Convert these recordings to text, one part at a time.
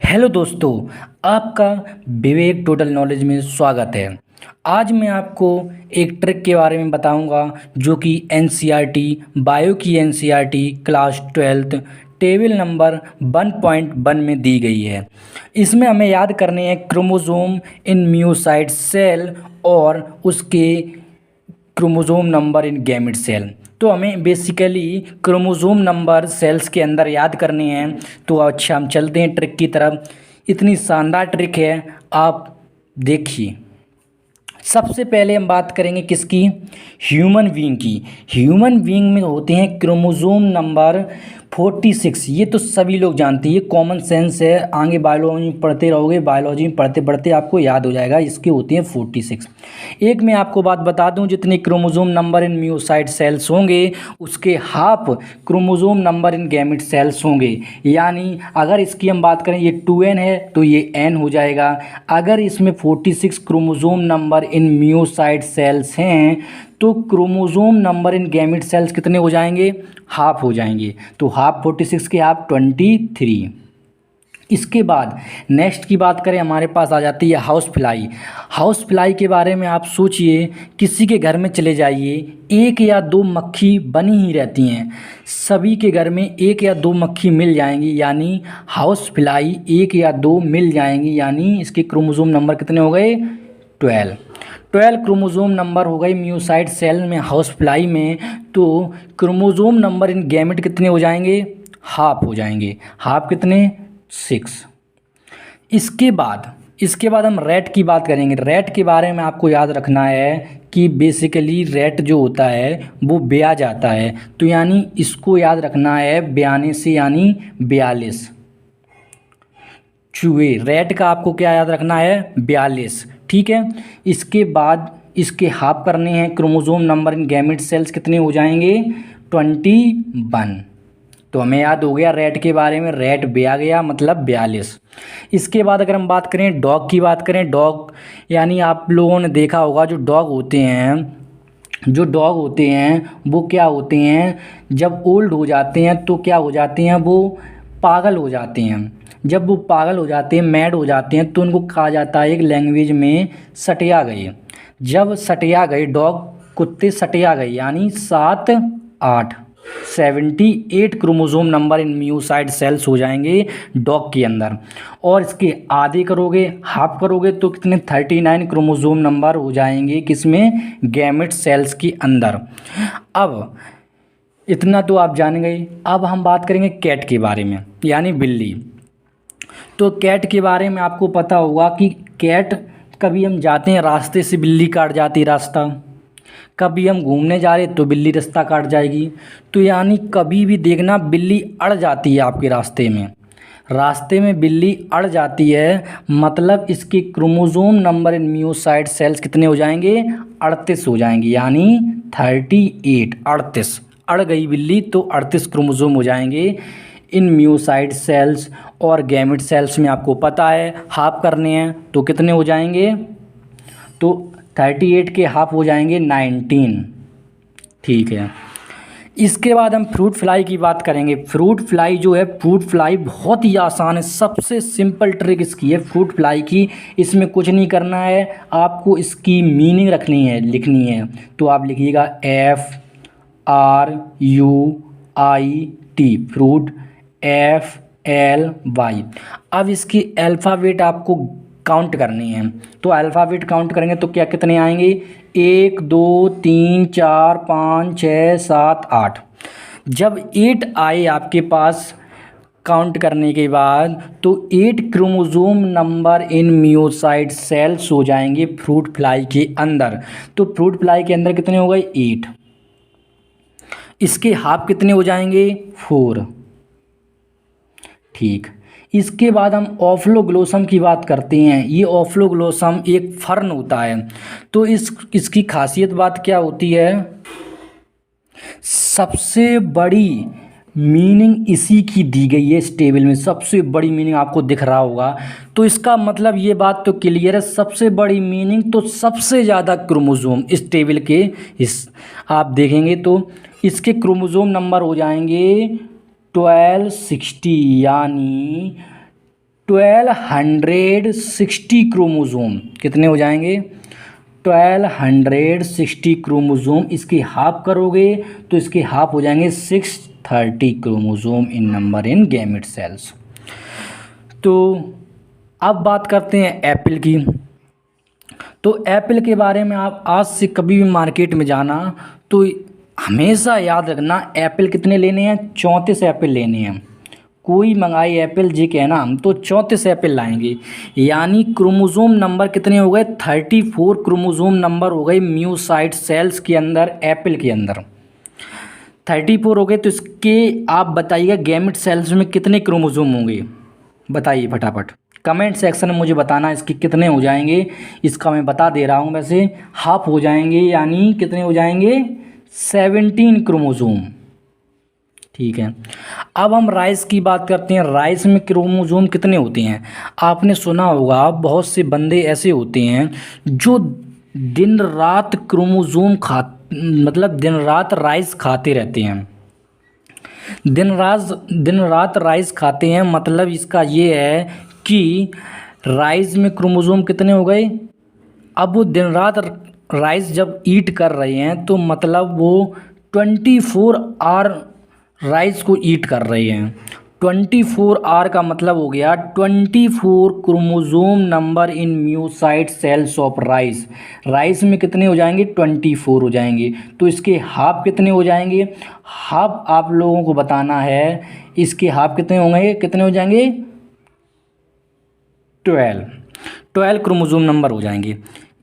Hello दोस्तों, आपका विवेक total knowledge में स्वागत है। आज मैं आपको एक ट्रिक के बारे में बताऊंगा जो कि एनसीईआरटी बायो की एनसीईआरटी क्लास 12 टेबल नंबर 1.1 में दी गई है। इसमें हमें याद करने हैं क्रोमोसोम इन मियोसाइट सेल और उसके chromosome number in gamete cell. तो हमें बेसिकली क्रोमोसोम नंबर सेल्स के अंदर याद करने हैं। तो अच्छा, हम चलते हैं ट्रिक की तरफ। इतनी शानदार ट्रिक है, आप देखिए। सबसे पहले हम बात करेंगे किसकी? ह्यूमन बीइंग की। ह्यूमन बीइंग में होते हैं क्रोमोसोम नंबर 46। ये तो सभी लोग जानते हैं, ये कॉमन सेंस है। आगे बायोलॉजी में पढ़ते रहोगे, बायोलॉजी में पढ़ते पढ़ते आपको याद हो जाएगा। इसके होते हैं 46। एक मैं आपको बात बता दूं, जितने chromosome number in meiocyte cells होंगे उसके half chromosome number in gamete cells होंगे। यानी अगर इसकी हम बात करें, ये 2n है तो ये n हो जाएगा। अगर इसमें 46 chromosome number in meiocyte cells हैं तो chromosome number in gamete cells कितने हो जाएंगे? हाफ हो जाएंगे। तो हाफ 46 के हाफ 23। इसके बाद नेक्स्ट की बात करें, हमारे पास आ जाती है हाउस फ्लाई। हाउस फ्लाई के बारे में आप सोचिए, किसी के घर में चले जाइए, एक या दो मक्खी बनी ही रहती हैं। सभी के घर में एक या दो मक्खी मिल जाएंगी, यानी हाउस फ्लाई एक या दो मिल जाएंगी। यानी इसके क्रोमोसोम नंबर कितने हो गए? 12 क्रोमोसोम नंबर हो गए मियोसाइट सेल में, हाउस फ्लाई में। तो क्रोमोसोम नंबर इन गैमेट कितने हो जाएंगे? हाफ हो जाएंगे। हाफ कितने? 6। इसके बाद हम रैट की बात करेंगे। रैट के बारे में आपको याद रखना है कि बेसिकली रैट जो होता है वो ब्याह जाता है। तो यानी इसको याद रखना है ब्याने से, यानी 42 चूहे। रैट का आपको क्या याद रखना है? 42। ठीक है। इसके बाद इसके हाफ करने हैं chromosome number in gamete cells, कितने हो जाएंगे? 21। तो हमें याद हो गया रैट के बारे में, रैट ब्याह गया मतलब 42। इसके बाद अगर हम बात करें डॉग की, बात करें डॉग, यानी आप लोगों ने देखा होगा जो डॉग होते हैं वो क्या होते हैं, जब ओल्ड हो जाते हैं तो क्या हो जाते हैं, वो पागल हो जाते हैं। जब वो पागल हो जाते हैं, मैड हो जाते हैं, तो उनको कहा जाता है एक लैंग्वेज में सटिया गए। जब सटिया गए डॉग, कुत्ते सटिया गए, यानी 78 chromosome number in meiocyte cells हो जाएंगे डॉग के अंदर। और इसके आधे करोगे, हाफ करोगे, तो कितने? 39 क्रोमोसोम नंबर हो जाएंगे किसमें? गैमेट सेल्स के अंदर। अब इतना तो आप जान गए। अब हम बात करेंगे कैट के बारे में, यानी बिल्ली। तो कैट के बारे में आपको पता होगा कि कैट, कभी हम जाते हैं रास्ते से बिल्ली काट जाती है रास्ता, कभी हम घूमने जा रहे तो बिल्ली रास्ता काट जाएगी। तो यानी कभी भी देखना बिल्ली अड़ जाती है आपके रास्ते में बिल्ली अड़ जाती है, मतलब इसके chromosome number in meiocyte cells कितने हो जाएंगे? 38 हो जाएंगे। यानी 38, 38 अड़ गई बिल्ली तो 38 क्रोमोसोम हो जाएंगे इन मियोसाइट सेल्स। और गैमेट सेल्स में आपको पता है हाफ करने हैं तो कितने हो जाएंगे? तो 38 के हाफ हो जाएंगे 19। ठीक है। इसके बाद हम फ्रूट फ्लाई की बात करेंगे। फ्रूट फ्लाई जो है, फ्रूट फ्लाई बहुत ही आसान है, सबसे सिंपल ट्रिक इसकी है फ्रूट फ्लाई की। इसमें कुछ नहीं करना है, आपको इसकी मीनिंग लिखनी है। तो आप लिखिएगा FRUIT, फ्रूट, FLY। अब इसकी अल्फ़ाबेट आपको काउंट करनी है। तो अल्फ़ाबेट काउंट करेंगे तो क्या कितने आएंगे? 1 2 3 4 5 6 7 8। जब 8 आए आपके पास काउंट करने के बाद, तो 8 chromosome number in meiocyte cells हो जाएंगे फ्रूट फ्लाई के अंदर। तो फ्रूट फ्लाई के अंदर कितने हो गए? 8। इसके हाफ कितने हो जाएंगे? 4। ठीक। इसके बाद हम ओफ्लोग्लोसम की बात करते हैं। ये ओफ्लोग्लोसम एक फर्न होता है। तो इसकी खासियत बात क्या होती है? सबसे बड़ी मीनिंग इसी की दी गई है इस टेबल में, सबसे बड़ी मीनिंग आपको दिख रहा होगा। तो इसका मतलब ये बात तो क्लियर है, सबसे बड़ी मीनिंग तो सबसे ज़्यादा क्रोमोसोम इस टेबल के आप देखेंगे तो इसके क्रोमोसोम नंबर हो जाएंगे 1260, यानी 1260 क्रोमोज़ोम कितने हो जाएंगे? 1260 क्रोमोज़ोम। इसकी हाफ करोगे तो इसके हाफ हो जाएंगे 630 chromosome in number in gamete cells. तो अब बात करते हैं एप्पल की। तो एप्पल के बारे में आप आज से कभी भी मार्केट में जाना तो हमेशा याद रखना, एप्पल कितने लेने हैं? 34 एप्पल लेने हैं। कोई मंगाई एप्पल जी कहना हम तो 34 एप्पल लाएंगे, यानी क्रोमोज़ोम नंबर कितने हो गए? 34 क्रोमोज़ोम नंबर हो गए म्यूसाइट सेल्स के अंदर, एप्पल के अंदर 34 हो गए। तो इसके आप बताइएगा गैमेट सेल्स में कितने क्रोमोज़ोम होंगे? बताइए फटाफट कमेंट सेक्शन में मुझे बताना इसके कितने हो जाएंगे। इसका मैं बता दे रहा हूँ, वैसे हाफ हो जाएंगे, यानी कितने हो जाएंगे? 17 क्रोमोज़ोम। ठीक है, अब हम राइस की बात करते हैं। राइस में क्रोमोज़ोम कितने होते हैं? आपने सुना होगा बहुत से बंदे ऐसे होते हैं जो दिन रात क्रोमोज़ोम मतलब दिन रात राइस खाते रहते हैं। दिन रात राइस खाते हैं, मतलब इसका ये है कि राइस में क्रोमोज़ोम कितने हो गए? अब वो दिन रात राइस जब ईट कर रहे हैं तो मतलब वो 24 आवर राइस को ईट कर रहे हैं। 24 आवर का मतलब हो गया 24 chromosome number in meiocyte cells of rice. Rice में कितने हो जाएंगे? 24 हो जाएंगे। तो इसके हाफ कितने हो जाएंगे? हाफ आप लोगों को बताना है, इसके हाफ कितने होंगे? कितने हो जाएंगे? 12 क्रोमोज़ोम नंबर हो जाएंगे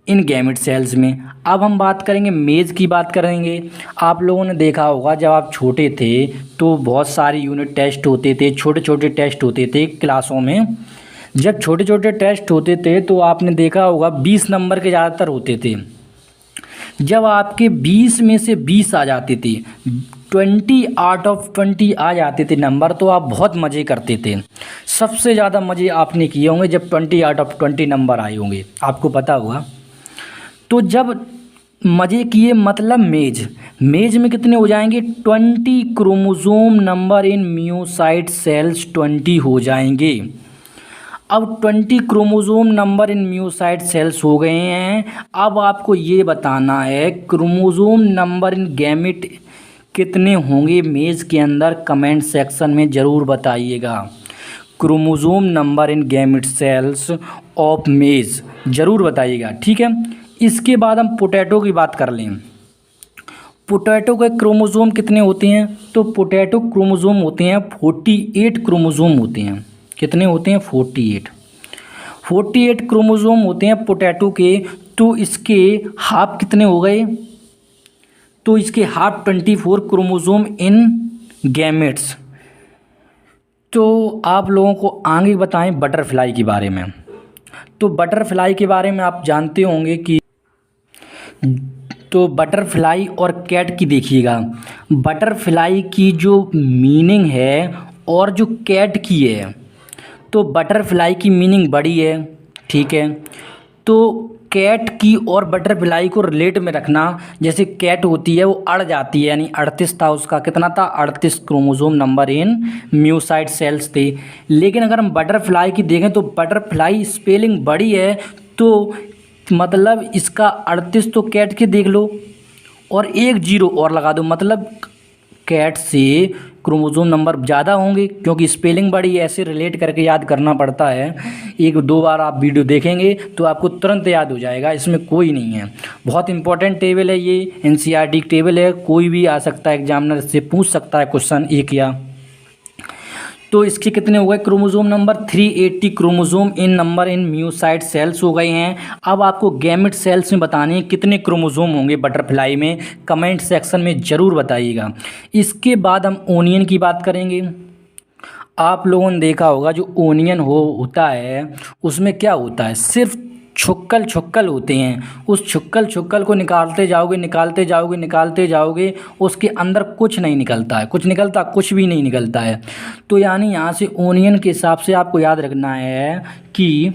इन गैमेट सेल्स में। अब हम बात करेंगे मेज की बात करेंगे। आप लोगों ने देखा होगा जब आप छोटे थे तो बहुत सारे यूनिट टेस्ट होते थे, छोटे छोटे टेस्ट होते थे क्लासों में। जब छोटे छोटे टेस्ट होते थे तो आपने देखा होगा 20 नंबर के ज़्यादातर होते थे। जब आपके 20 में से 20 आ जाते थे, 20 आउट ऑफ 20 आ जाते थे नंबर, तो आप बहुत मज़े करते थे। सबसे ज़्यादा मज़े आपने किए होंगे जब 20 आउट ऑफ 20 नंबर आए होंगे, आपको पता होगा। तो जब मज़े किए मतलब मेज में कितने हो जाएंगे? 20 chromosome number in meiocyte cells 20 हो जाएंगे। अब 20 chromosome number in meiocyte cells हो गए हैं। अब आपको ये बताना है क्रोमोज़ोम नंबर इन गैमेट कितने होंगे मेज के अंदर? कमेंट सेक्शन में ज़रूर बताइएगा। Chromosome number in gamete cells of maize ज़रूर बताइएगा, ठीक है। इसके बाद हम पोटैटो की बात कर लें। पोटैटो के क्रोमोज़ोम कितने होते हैं? तो पोटैटो क्रोमोज़ोम होते हैं 48 क्रोमोज़ोम होते हैं। कितने होते हैं? 48 क्रोमोज़ोम होते हैं पोटैटो के। तो इसके हाफ कितने हो गए? तो इसके हाफ 24 क्रोमोज़ोम इन गैमेट्स। तो आप लोगों को आगे बताएं बटरफ्लाई के बारे में। तो बटरफ्लाई के बारे में आप जानते होंगे कि तो बटरफ्लाई और कैट की देखिएगा। बटरफ्लाई की जो मीनिंग है और जो कैट की है, तो बटरफ्लाई की मीनिंग बड़ी है, ठीक है। तो कैट की और बटरफ्लाई को रिलेट में रखना, जैसे कैट होती है वो अड़ जाती है, यानी 38 था उसका, कितना था? 38 chromosome number in meiocyte cells थे। लेकिन अगर हम बटरफ्लाई की देखें तो बटरफ्लाई स्पेलिंग बड़ी है, तो मतलब इसका 38 तो कैट के देख लो और एक जीरो और लगा दो, मतलब कैट से क्रोमोज़ोम नंबर ज़्यादा होंगे क्योंकि स्पेलिंग बड़ी है। ऐसे रिलेट करके याद करना पड़ता है। एक दो बार आप वीडियो देखेंगे तो आपको तुरंत याद हो जाएगा, इसमें कोई नहीं है। बहुत इंपॉर्टेंट टेबल है ये, एनसीईआरटी टेबल है, कोई भी आ सकता है एग्जामिनर से पूछ सकता है क्वेश्चन एक या। तो इसके कितने हो गए chromosome number? 380 chromosome in number in meiocyte cells हो गए हैं। अब आपको गैमेट सेल्स में बताने हैं कितने क्रोमोज़ोम होंगे बटरफ्लाई में, कमेंट सेक्शन में ज़रूर बताइएगा। इसके बाद हम ओनियन की बात करेंगे। आप लोगों ने देखा होगा जो ओनियन होता है उसमें क्या होता है? सिर्फ छुक्कल होते हैं। उस छुक्कल को निकालते जाओगे, उसके अंदर कुछ नहीं निकलता है। कुछ भी नहीं निकलता है। तो यानी यहाँ से ओनियन के हिसाब से आपको याद रखना है कि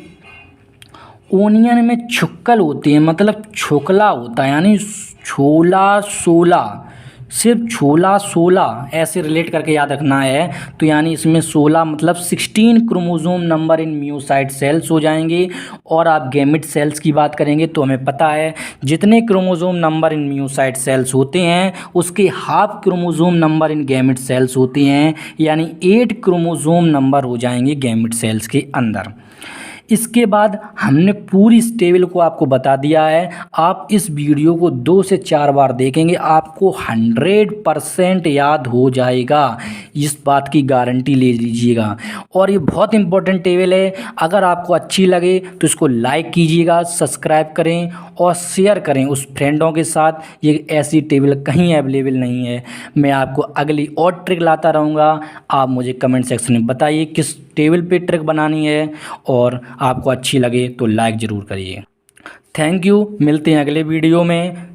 ओनियन में छुक्कल होती है, मतलब छोकला होता है, यानी छोला सिर्फ 16 ऐसे रिलेट करके याद रखना है। तो यानी इसमें 16 मतलब 16 chromosome number in meiocyte cells हो जाएंगे। और आप गैमेट सेल्स की बात करेंगे तो हमें पता है जितने chromosome number in meiocyte cells होते हैं उसके half chromosome number in gamete cells होते हैं, यानी 8 क्रोमोसोम नंबर हो जाएंगे गैमेट सेल्स के अंदर। इसके बाद हमने पूरी इस टेबल को आपको बता दिया है। आप इस वीडियो को 2 से 4 बार देखेंगे, आपको 100% याद हो जाएगा, इस बात की गारंटी ले लीजिएगा। और ये बहुत इंपॉर्टेंट टेबल है, अगर आपको अच्छी लगे तो इसको लाइक कीजिएगा, सब्सक्राइब करें और शेयर करें उस फ्रेंडों के साथ। ये ऐसी टेबल कहीं अवेलेबल नहीं है। मैं आपको अगली और ट्रिक लाता रहूँगा। आप मुझे कमेंट सेक्शन में बताइए किस टेबल पे ट्रिक बनानी है, और आपको अच्छी लगे तो लाइक ज़रूर करिए। थैंक यू, मिलते हैं अगले वीडियो में।